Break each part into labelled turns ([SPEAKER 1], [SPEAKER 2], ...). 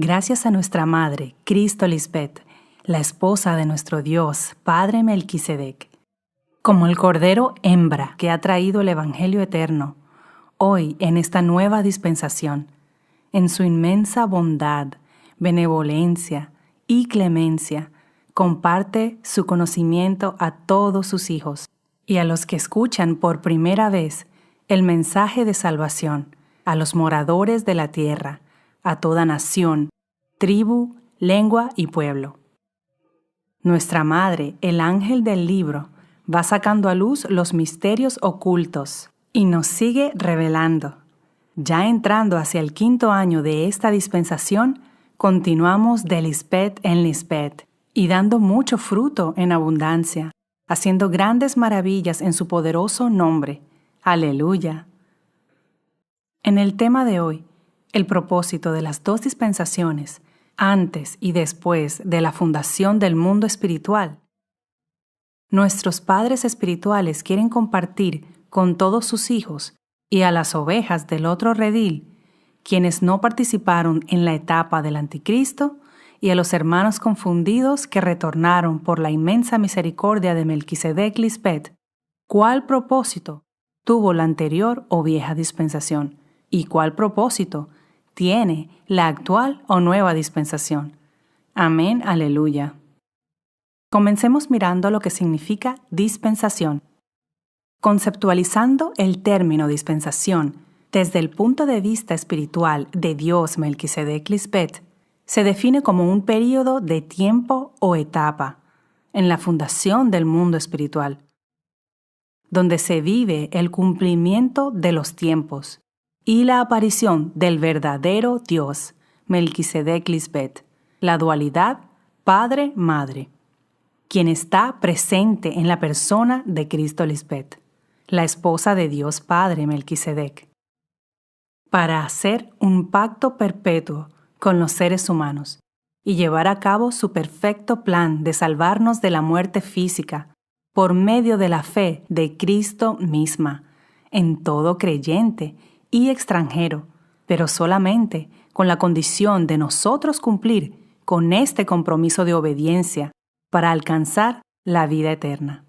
[SPEAKER 1] Gracias a nuestra Madre, Cristo Lisbeth, la esposa de nuestro Dios, Padre Melquisedec. Como el Cordero hembra que ha traído el Evangelio eterno, hoy en esta nueva dispensación, en su inmensa bondad, benevolencia y clemencia, comparte su conocimiento a todos sus hijos y a los que escuchan por primera vez el mensaje de salvación, a los moradores de la tierra, a toda nación, tribu, lengua y pueblo. Nuestra Madre, el ángel del libro, va sacando a luz los misterios ocultos y nos sigue revelando. Ya entrando hacia el 5º año de esta dispensación, continuamos de Lisbeth en Lisbeth y dando mucho fruto en abundancia, haciendo grandes maravillas en su poderoso nombre. ¡Aleluya! En el tema de hoy, el propósito de las 2 dispensaciones, antes y después de la fundación del mundo espiritual. Nuestros padres espirituales quieren compartir con todos sus hijos y a las ovejas del otro redil, quienes no participaron en la etapa del anticristo, y a los hermanos confundidos que retornaron por la inmensa misericordia de Melquisedec Lisbeth, ¿cuál propósito tuvo la anterior o vieja dispensación? ¿Y cuál propósito tiene la actual o nueva dispensación? Amén, aleluya. Comencemos mirando lo que significa dispensación. Conceptualizando el término dispensación desde el punto de vista espiritual de Dios Melquisedec Lisbeth, se define como un período de tiempo o etapa en la fundación del mundo espiritual, donde se vive el cumplimiento de los tiempos y la aparición del verdadero Dios, Melquisedec Lisbeth, la dualidad Padre-Madre, quien está presente en la persona de Cristo Lisbeth, la esposa de Dios Padre Melquisedec, para hacer un pacto perpetuo con los seres humanos y llevar a cabo su perfecto plan de salvarnos de la muerte física por medio de la fe de Cristo misma, en todo creyente y extranjero, pero solamente con la condición de nosotros cumplir con este compromiso de obediencia para alcanzar la vida eterna.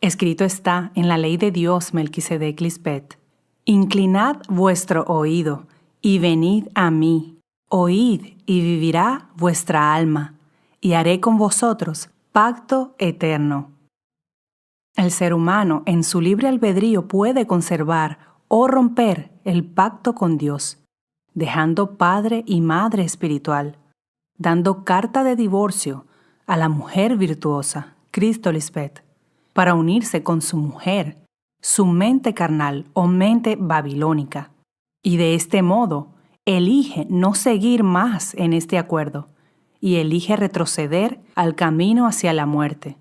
[SPEAKER 1] Escrito está en la ley de Dios Melquisedec Lisbeth: inclinad vuestro oído y venid a mí, oíd y vivirá vuestra alma, y haré con vosotros pacto eterno. El ser humano en su libre albedrío puede conservar o romper el pacto con Dios, dejando padre y madre espiritual, dando carta de divorcio a la mujer virtuosa, Cristo Lisbeth, para unirse con su mujer, su mente carnal o mente babilónica, y de este modo elige no seguir más en este acuerdo y elige retroceder al camino hacia la muerte.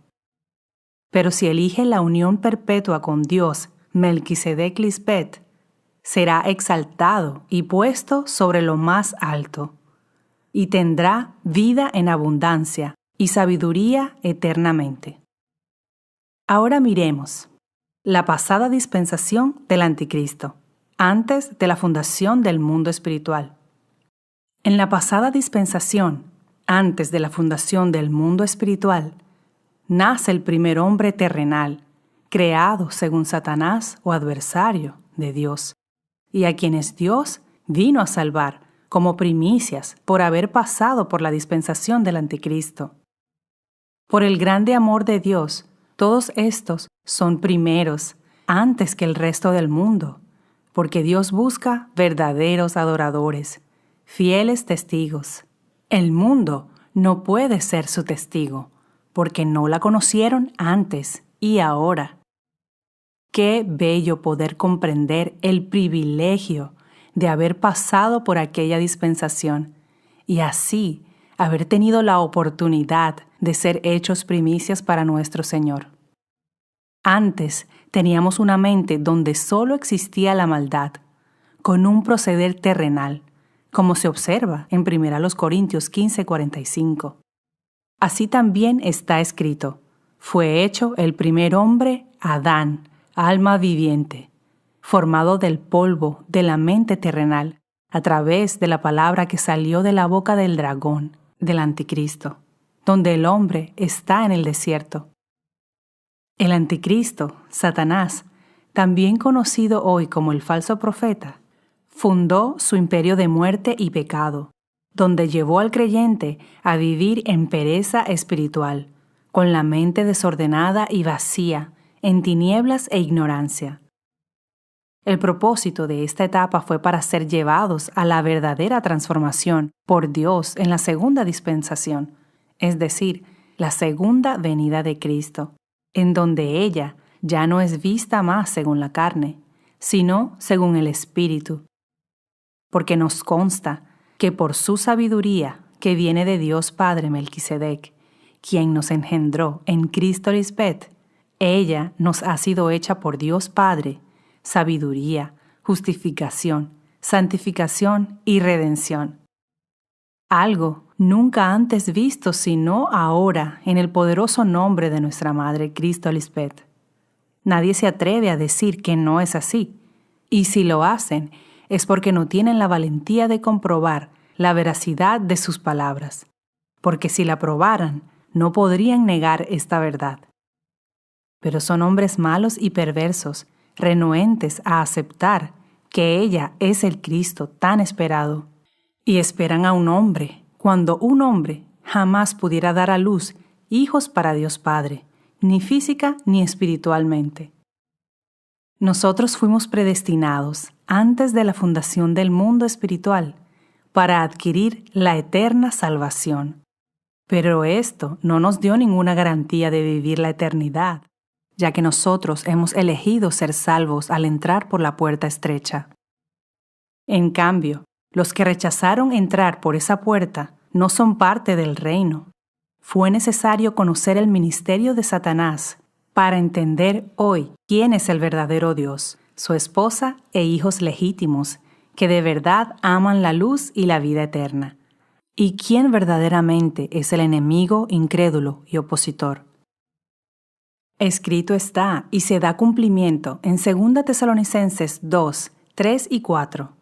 [SPEAKER 1] Pero si elige la unión perpetua con Dios, Melquisedec Lisbeth, será exaltado y puesto sobre lo más alto, y tendrá vida en abundancia y sabiduría eternamente. Ahora miremos la pasada dispensación del anticristo, antes de la fundación del mundo espiritual. En la pasada dispensación, antes de la fundación del mundo espiritual, nace el primer hombre terrenal, creado según Satanás o adversario de Dios, y a quienes Dios vino a salvar como primicias por haber pasado por la dispensación del anticristo. Por el grande amor de Dios, todos estos son primeros antes que el resto del mundo, porque Dios busca verdaderos adoradores, fieles testigos. El mundo no puede ser su testigo, porque no la conocieron antes y ahora. Qué bello poder comprender el privilegio de haber pasado por aquella dispensación y así haber tenido la oportunidad de ser hechos primicias para nuestro Señor. Antes teníamos una mente donde solo existía la maldad, con un proceder terrenal, como se observa en 1 Corintios 15:45. Así también está escrito: fue hecho el primer hombre, Adán, alma viviente, formado del polvo de la mente terrenal, a través de la palabra que salió de la boca del dragón, del anticristo, donde el hombre está en el desierto. El anticristo, Satanás, también conocido hoy como el falso profeta, fundó su imperio de muerte y pecado, donde llevó al creyente a vivir en pereza espiritual, con la mente desordenada y vacía, en tinieblas e ignorancia. El propósito de esta etapa fue para ser llevados a la verdadera transformación por Dios en la segunda dispensación, es decir, la segunda venida de Cristo, en donde ella ya no es vista más según la carne, sino según el Espíritu. Porque nos consta que por su sabiduría, que viene de Dios Padre Melquisedec, quien nos engendró en Cristo Lisbeth, ella nos ha sido hecha por Dios Padre, sabiduría, justificación, santificación y redención. Algo nunca antes visto sino ahora en el poderoso nombre de nuestra Madre Cristo Lisbeth. Nadie se atreve a decir que no es así, y si lo hacen es porque no tienen la valentía de comprobar la veracidad de sus palabras, porque si la probaran no podrían negar esta verdad. Pero son hombres malos y perversos, renuentes a aceptar que ella es el Cristo tan esperado, y esperan a un hombre, cuando un hombre jamás pudiera dar a luz hijos para Dios Padre, ni física ni espiritualmente. Nosotros fuimos predestinados antes de la fundación del mundo espiritual para adquirir la eterna salvación. Pero esto no nos dio ninguna garantía de vivir la eternidad, ya que nosotros hemos elegido ser salvos al entrar por la puerta estrecha. En cambio, los que rechazaron entrar por esa puerta no son parte del reino. Fue necesario conocer el ministerio de Satanás para entender hoy quién es el verdadero Dios, su esposa e hijos legítimos, que de verdad aman la luz y la vida eterna, y quién verdaderamente es el enemigo incrédulo y opositor. Escrito está y se da cumplimiento en 2 Tesalonicenses 2, 3 y 4,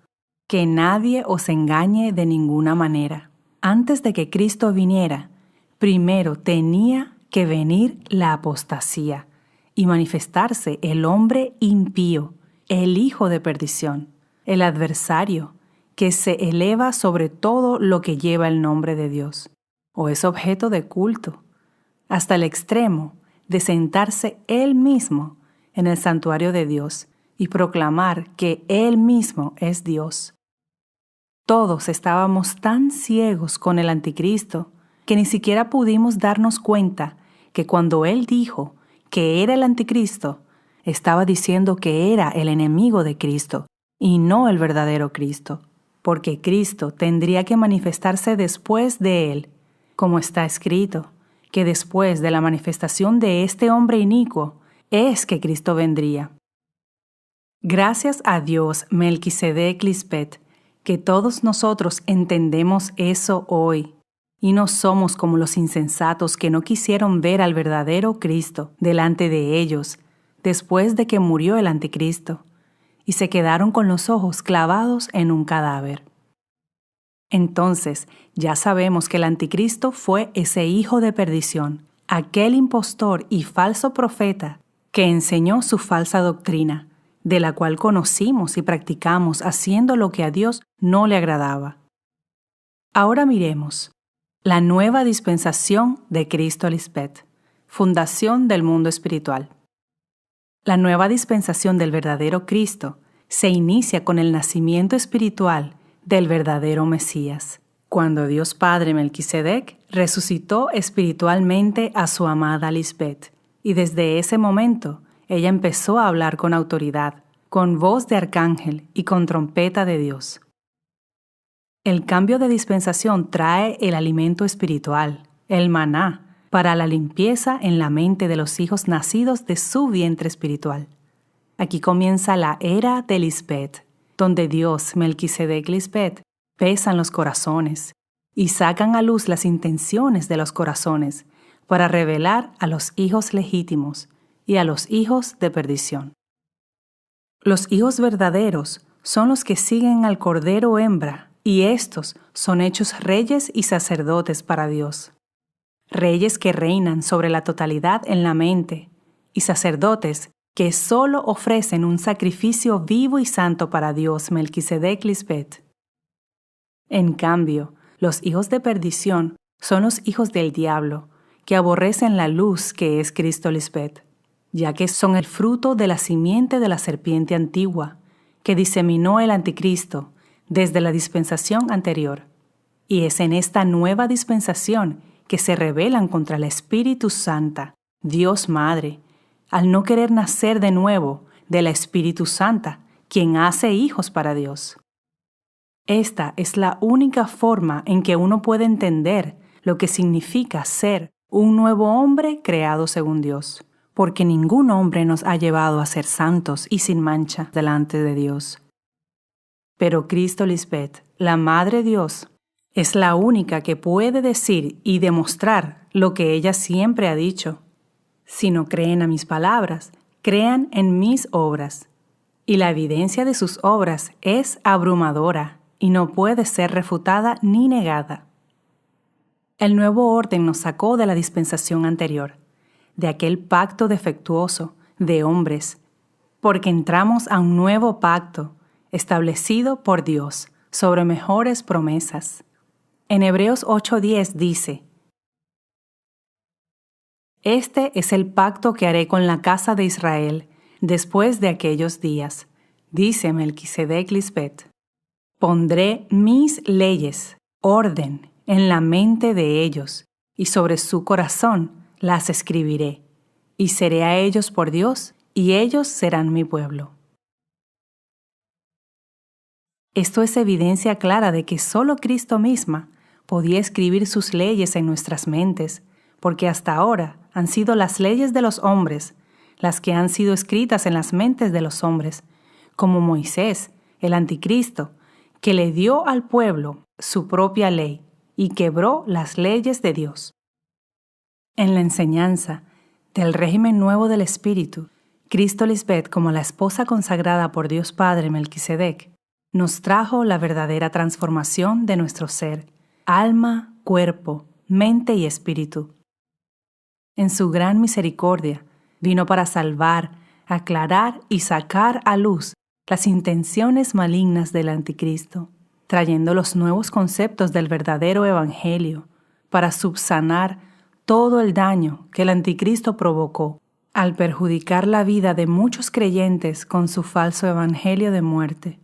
[SPEAKER 1] que nadie os engañe de ninguna manera. Antes de que Cristo viniera, primero tenía que venir la apostasía y manifestarse el hombre impío, el hijo de perdición, el adversario, que se eleva sobre todo lo que lleva el nombre de Dios, o es objeto de culto, hasta el extremo de sentarse él mismo en el santuario de Dios y proclamar que él mismo es Dios. Todos estábamos tan ciegos con el anticristo que ni siquiera pudimos darnos cuenta que cuando él dijo que era el anticristo, estaba diciendo que era el enemigo de Cristo y no el verdadero Cristo, porque Cristo tendría que manifestarse después de él, como está escrito, que después de la manifestación de este hombre inicuo es que Cristo vendría. Gracias a Dios Melquisedec Lisbeth, que todos nosotros entendemos eso hoy, y no somos como los insensatos que no quisieron ver al verdadero Cristo delante de ellos después de que murió el anticristo, y se quedaron con los ojos clavados en un cadáver. Entonces ya sabemos que el anticristo fue ese hijo de perdición, aquel impostor y falso profeta que enseñó su falsa doctrina, de la cual conocimos y practicamos haciendo lo que a Dios no le agradaba. Ahora miremos la nueva dispensación de Cristo Lisbeth, fundación del mundo espiritual. La nueva dispensación del verdadero Cristo se inicia con el nacimiento espiritual del verdadero Mesías, cuando Dios Padre Melquisedec resucitó espiritualmente a su amada Lisbeth, y desde ese momento ella empezó a hablar con autoridad, con voz de arcángel y con trompeta de Dios. El cambio de dispensación trae el alimento espiritual, el maná, para la limpieza en la mente de los hijos nacidos de su vientre espiritual. Aquí comienza la era de Lisbeth, donde Dios, Melquisedec Lisbeth, pesan los corazones y sacan a luz las intenciones de los corazones para revelar a los hijos legítimos y a los hijos de perdición. Los hijos verdaderos son los que siguen al Cordero hembra, y estos son hechos reyes y sacerdotes para Dios. Reyes que reinan sobre la totalidad en la mente, y sacerdotes que solo ofrecen un sacrificio vivo y santo para Dios, Melquisedec Lisbet. En cambio, los hijos de perdición son los hijos del diablo, que aborrecen la luz que es Cristo Lisbet, ya que son el fruto de la simiente de la serpiente antigua, que diseminó el anticristo desde la dispensación anterior. Y es en esta nueva dispensación que se rebelan contra la Espíritu Santa, Dios Madre, al no querer nacer de nuevo de la Espíritu Santa, quien hace hijos para Dios. Esta es la única forma en que uno puede entender lo que significa ser un nuevo hombre creado según Dios, porque ningún hombre nos ha llevado a ser santos y sin mancha delante de Dios. Pero Cristo Lisbet, la Madre Dios, es la única que puede decir y demostrar lo que ella siempre ha dicho. Si no creen a mis palabras, crean en mis obras. Y la evidencia de sus obras es abrumadora y no puede ser refutada ni negada. El nuevo orden nos sacó de la dispensación anterior, de aquel pacto defectuoso de hombres, porque entramos a un nuevo pacto establecido por Dios sobre mejores promesas. En Hebreos 8:10 dice: Este es el pacto que haré con la casa de Israel después de aquellos días, dice Melquisedec Lisbet. Pondré mis leyes, orden, en la mente de ellos, y sobre su corazón las escribiré, y seré a ellos por Dios, y ellos serán mi pueblo. Esto es evidencia clara de que solo Cristo misma podía escribir sus leyes en nuestras mentes, porque hasta ahora han sido las leyes de los hombres las que han sido escritas en las mentes de los hombres, como Moisés, el anticristo, que le dio al pueblo su propia ley y quebró las leyes de Dios. En la enseñanza del régimen nuevo del Espíritu, Cristo Lisbet, como la esposa consagrada por Dios Padre Melquisedec, nos trajo la verdadera transformación de nuestro ser, alma, cuerpo, mente y espíritu. En su gran misericordia, vino para salvar, aclarar y sacar a luz las intenciones malignas del anticristo, trayendo los nuevos conceptos del verdadero evangelio para subsanar todo el daño que el anticristo provocó al perjudicar la vida de muchos creyentes con su falso evangelio de muerte.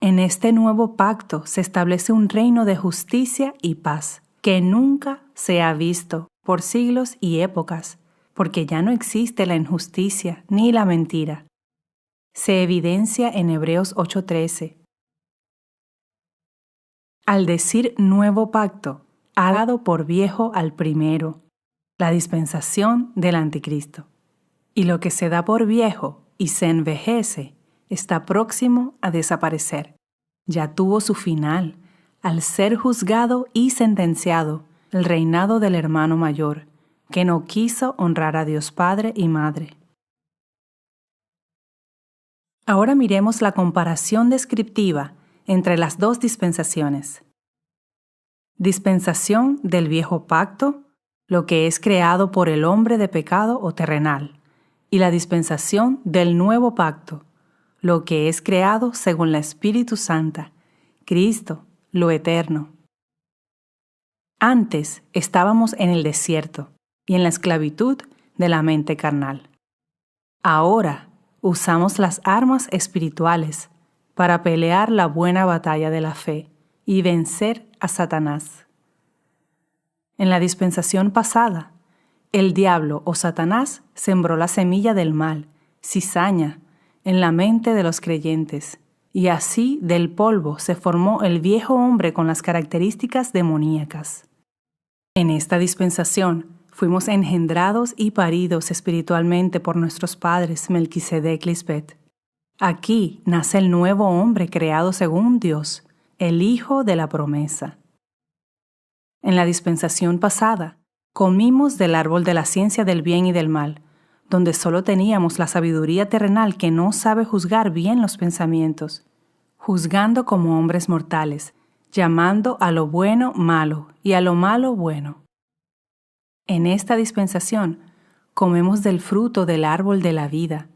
[SPEAKER 1] En este nuevo pacto se establece un reino de justicia y paz que nunca se ha visto por siglos y épocas, porque ya no existe la injusticia ni la mentira. Se evidencia en Hebreos 8:13. Al decir nuevo pacto, ha dado por viejo al primero, la dispensación del anticristo. Y lo que se da por viejo y se envejece está próximo a desaparecer. Ya tuvo su final al ser juzgado y sentenciado el reinado del hermano mayor, que no quiso honrar a Dios Padre y Madre. Ahora miremos la comparación descriptiva entre las dos dispensaciones. Dispensación del viejo pacto, lo que es creado por el hombre de pecado o terrenal, y la dispensación del nuevo pacto, lo que es creado según la Espíritu Santa, Cristo, lo eterno. Antes estábamos en el desierto y en la esclavitud de la mente carnal. Ahora usamos las armas espirituales para pelear la buena batalla de la fe y vencer a Satanás. En la dispensación pasada, el diablo o Satanás sembró la semilla del mal, cizaña, en la mente de los creyentes, y así del polvo se formó el viejo hombre con las características demoníacas. En esta dispensación fuimos engendrados y paridos espiritualmente por nuestros padres Melquisedec Lisbet. Aquí nace el nuevo hombre creado según Dios, el Hijo de la promesa. En la dispensación pasada, comimos del árbol de la ciencia del bien y del mal, donde solo teníamos la sabiduría terrenal que no sabe juzgar bien los pensamientos, juzgando como hombres mortales, llamando a lo bueno malo y a lo malo bueno. En esta dispensación comemos del fruto del árbol de la vida,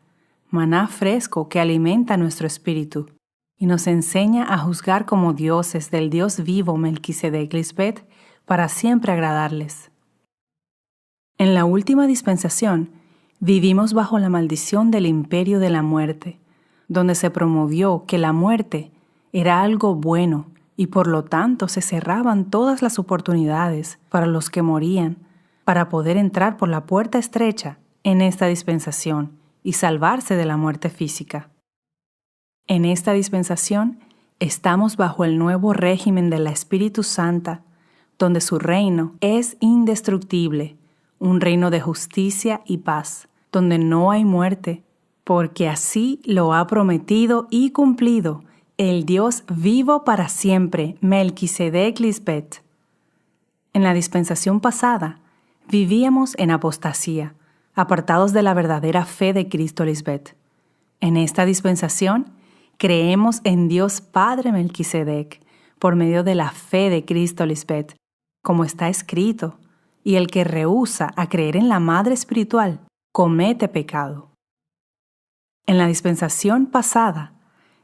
[SPEAKER 1] maná fresco que alimenta nuestro espíritu y nos enseña a juzgar como dioses del Dios vivo Melquisedec Lisbeth para siempre agradarles. En la última dispensación vivimos bajo la maldición del imperio de la muerte, donde se promovió que la muerte era algo bueno y por lo tanto se cerraban todas las oportunidades para los que morían para poder entrar por la puerta estrecha en esta dispensación y salvarse de la muerte física. En esta dispensación estamos bajo el nuevo régimen de la Espíritu Santa, donde su reino es indestructible, un reino de justicia y paz, donde no hay muerte, porque así lo ha prometido y cumplido el Dios vivo para siempre, Melquisedec Lisbeth. En la dispensación pasada, vivíamos en apostasía, apartados de la verdadera fe de Cristo Lisbeth. En esta dispensación, creemos en Dios Padre Melquisedec, por medio de la fe de Cristo Lisbeth, como está escrito, y el que rehúsa a creer en la Madre Espiritual, comete pecado. En la dispensación pasada,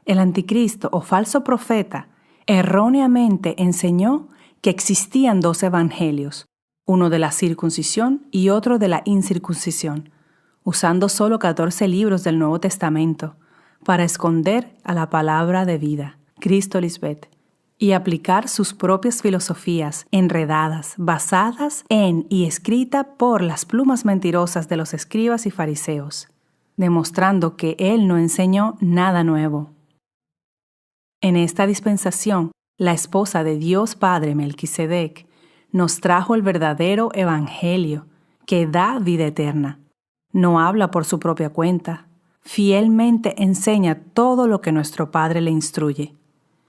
[SPEAKER 1] el anticristo o falso profeta erróneamente enseñó que existían 2 evangelios, uno de la circuncisión y otro de la incircuncisión, usando solo 14 libros del Nuevo Testamento para esconder a la palabra de vida, Cristo Lisbeth, y aplicar sus propias filosofías enredadas, basadas en y escritas por las plumas mentirosas de los escribas y fariseos, demostrando que él no enseñó nada nuevo. En esta dispensación, la esposa de Dios Padre Melquisedec nos trajo el verdadero evangelio que da vida eterna. No habla por su propia cuenta, fielmente enseña todo lo que nuestro Padre le instruye.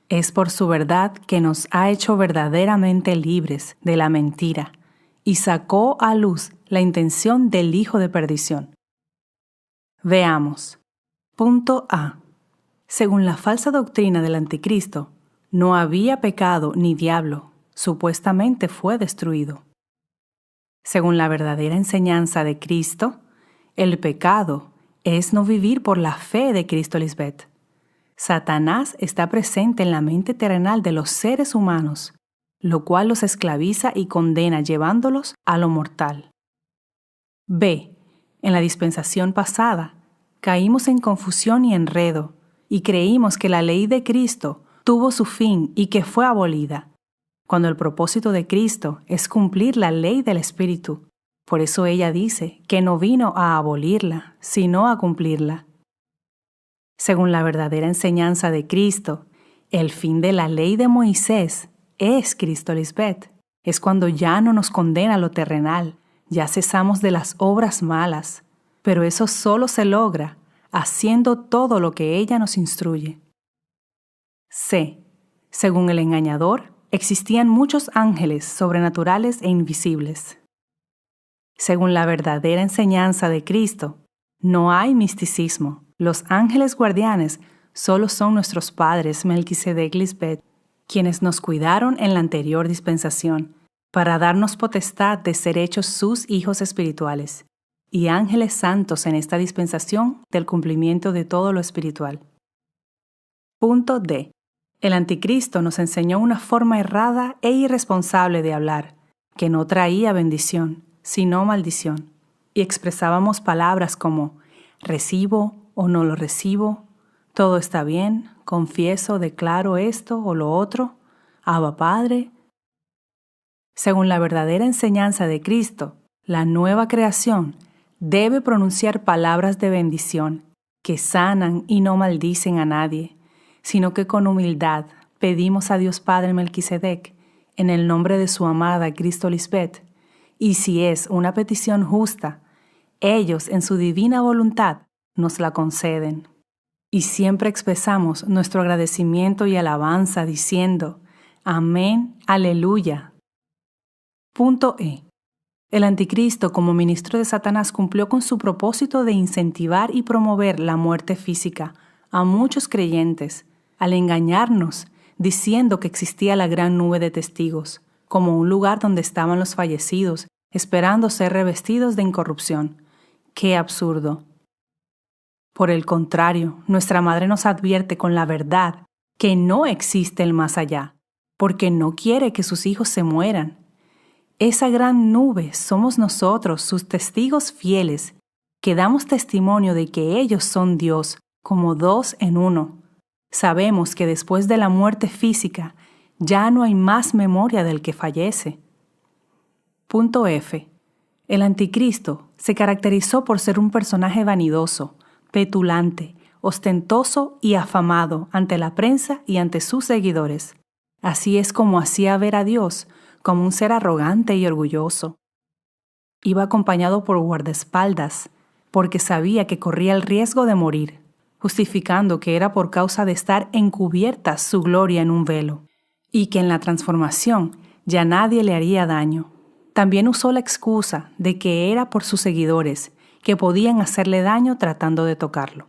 [SPEAKER 1] Es por su verdad que nos ha hecho verdaderamente libres de la mentira y sacó a luz la intención del hijo de perdición. Veamos. Punto A. Según la falsa doctrina del anticristo, no había pecado ni diablo, supuestamente fue destruido. Según la verdadera enseñanza de Cristo, el pecado es no vivir por la fe de Cristo Lisbeth. Satanás está presente en la mente terrenal de los seres humanos, lo cual los esclaviza y condena llevándolos a lo mortal. B. En la dispensación pasada, caímos en confusión y enredo, y creímos que la ley de Cristo tuvo su fin y que fue abolida, cuando el propósito de Cristo es cumplir la ley del Espíritu. Por eso ella dice que no vino a abolirla, sino a cumplirla. Según la verdadera enseñanza de Cristo, el fin de la ley de Moisés es Cristo Lisbeth. Es cuando ya no nos condena lo terrenal, ya cesamos de las obras malas, pero eso solo se logra haciendo todo lo que ella nos instruye. C. Según el engañador, existían muchos ángeles sobrenaturales e invisibles. Según la verdadera enseñanza de Cristo, no hay misticismo. Los ángeles guardianes solo son nuestros padres Melquisedec Lisbeth, quienes nos cuidaron en la anterior dispensación, para darnos potestad de ser hechos sus hijos espirituales, y ángeles santos en esta dispensación del cumplimiento de todo lo espiritual. Punto D. El anticristo nos enseñó una forma errada e irresponsable de hablar, que no traía bendición, sino maldición, y expresábamos palabras como recibo o no lo recibo, todo está bien, confieso, declaro esto o lo otro, Abba Padre. Según la verdadera enseñanza de Cristo, la nueva creación debe pronunciar palabras de bendición que sanan y no maldicen a nadie, sino que con humildad pedimos a Dios Padre Melquisedec en el nombre de su amada Cristo Lisbeth, y si es una petición justa, ellos en su divina voluntad nos la conceden. Y siempre expresamos nuestro agradecimiento y alabanza diciendo, Amén, Aleluya. Punto E. El anticristo, como ministro de Satanás, cumplió con su propósito de incentivar y promover la muerte física a muchos creyentes, al engañarnos, diciendo que existía la gran nube de testigos, como un lugar donde estaban los fallecidos, esperando ser revestidos de incorrupción. ¡Qué absurdo! Por el contrario, nuestra Madre nos advierte con la verdad que no existe el más allá, porque no quiere que sus hijos se mueran. Esa gran nube somos nosotros, sus testigos fieles, que damos testimonio de que ellos son Dios, como dos en uno. Sabemos que después de la muerte física ya no hay más memoria del que fallece. Punto F. El anticristo se caracterizó por ser un personaje vanidoso, petulante, ostentoso y afamado ante la prensa y ante sus seguidores. Así es como hacía ver a Dios como un ser arrogante y orgulloso. Iba acompañado por guardaespaldas, porque sabía que corría el riesgo de morir, justificando que era por causa de estar encubierta su gloria en un velo, y que en la transformación ya nadie le haría daño. También usó la excusa de que era por sus seguidores, que podían hacerle daño tratando de tocarlo.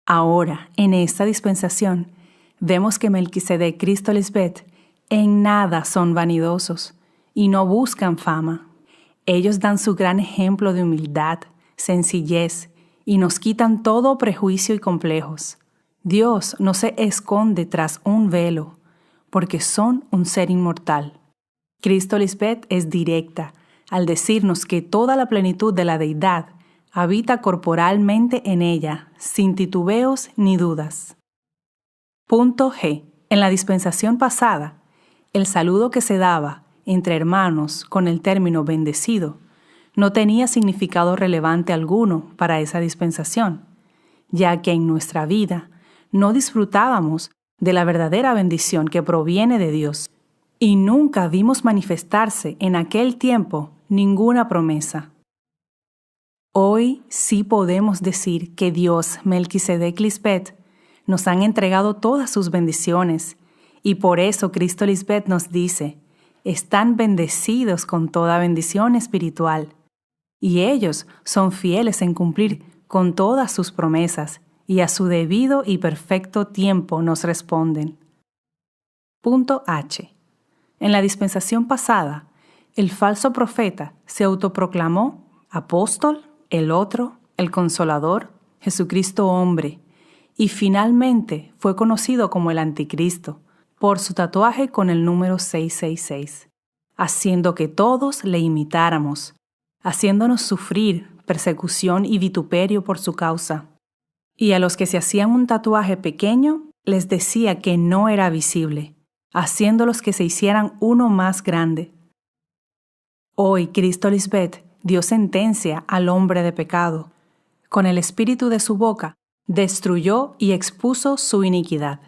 [SPEAKER 1] Ahora, en esta dispensación, vemos que Melquisedec, Cristo Lisbeth, en nada son vanidosos y no buscan fama. Ellos dan su gran ejemplo de humildad, sencillez y nos quitan todo prejuicio y complejos. Dios no se esconde tras un velo, porque son un ser inmortal. Cristo Lisbeth es directa al decirnos que toda la plenitud de la deidad habita corporalmente en ella, sin titubeos ni dudas. Punto G. En la dispensación pasada, el saludo que se daba entre hermanos con el término bendecido no tenía significado relevante alguno para esa dispensación, ya que en nuestra vida no disfrutábamos de la verdadera bendición que proviene de Dios y nunca vimos manifestarse en aquel tiempo ninguna promesa. Hoy sí podemos decir que Dios, Melquisedec Lisbeth, nos han entregado todas sus bendiciones, y por eso Cristo Lisbeth nos dice, están bendecidos con toda bendición espiritual, y ellos son fieles en cumplir con todas sus promesas, y a su debido y perfecto tiempo nos responden. Punto H. En la dispensación pasada, el falso profeta se autoproclamó apóstol, el otro, el Consolador, Jesucristo hombre, y finalmente fue conocido como el Anticristo por su tatuaje con el número 666, haciendo que todos le imitáramos, haciéndonos sufrir persecución y vituperio por su causa. Y a los que se hacían un tatuaje pequeño, les decía que no era visible, haciéndolos que se hicieran uno más grande. Hoy Cristo Lisbeth dio sentencia al hombre de pecado. Con el espíritu de su boca, destruyó y expuso su iniquidad.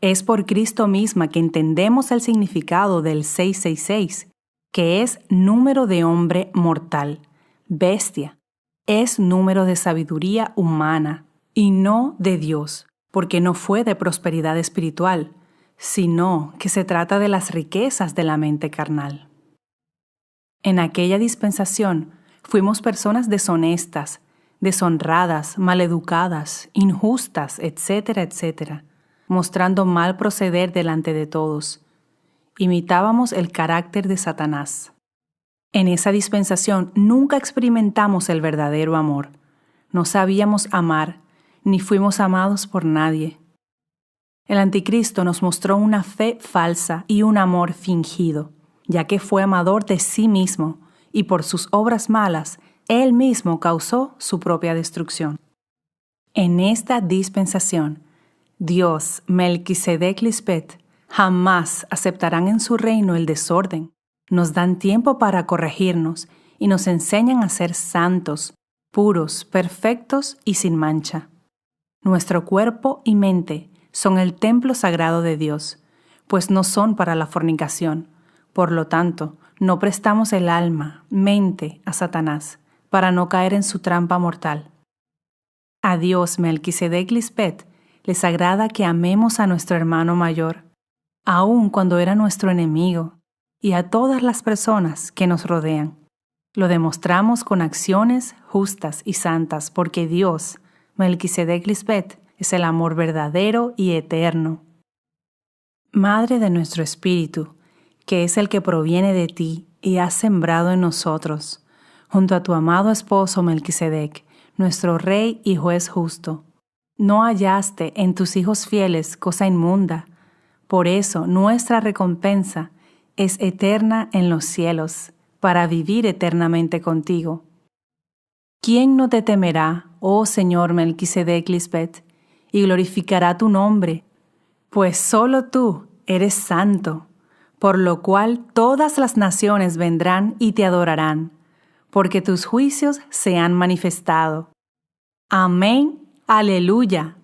[SPEAKER 1] Es por Cristo misma que entendemos el significado del 666, que es número de hombre mortal, bestia. Es número de sabiduría humana y no de Dios, porque no fue de prosperidad espiritual, sino que se trata de las riquezas de la mente carnal. En aquella dispensación fuimos personas deshonestas, deshonradas, maleducadas, injustas, etcétera, etcétera, mostrando mal proceder delante de todos. Imitábamos el carácter de Satanás. En esa dispensación nunca experimentamos el verdadero amor. No sabíamos amar, ni fuimos amados por nadie. El Anticristo nos mostró una fe falsa y un amor fingido, ya que fue amador de sí mismo, y por sus obras malas, él mismo causó su propia destrucción. En esta dispensación, Dios, Melquisedec Lisbeth, jamás aceptarán en su reino el desorden. Nos dan tiempo para corregirnos y nos enseñan a ser santos, puros, perfectos y sin mancha. Nuestro cuerpo y mente son el templo sagrado de Dios, pues no son para la fornicación. Por lo tanto, no prestamos el alma, mente, a Satanás, para no caer en su trampa mortal. A Dios, Melquisedec Lisbeth, les agrada que amemos a nuestro hermano mayor, aun cuando era nuestro enemigo, y a todas las personas que nos rodean. Lo demostramos con acciones justas y santas, porque Dios, Melquisedec Lisbeth, es el amor verdadero y eterno. Madre de nuestro espíritu, que es el que proviene de ti y has sembrado en nosotros, junto a tu amado esposo Melquisedec, nuestro Rey y Juez justo. No hallaste en tus hijos fieles cosa inmunda, por eso nuestra recompensa es eterna en los cielos, para vivir eternamente contigo. ¿Quién no te temerá, oh Señor Melquisedec Lisbeth, y glorificará tu nombre? Pues solo tú eres santo, por lo cual todas las naciones vendrán y te adorarán, porque tus juicios se han manifestado. Amén. Aleluya.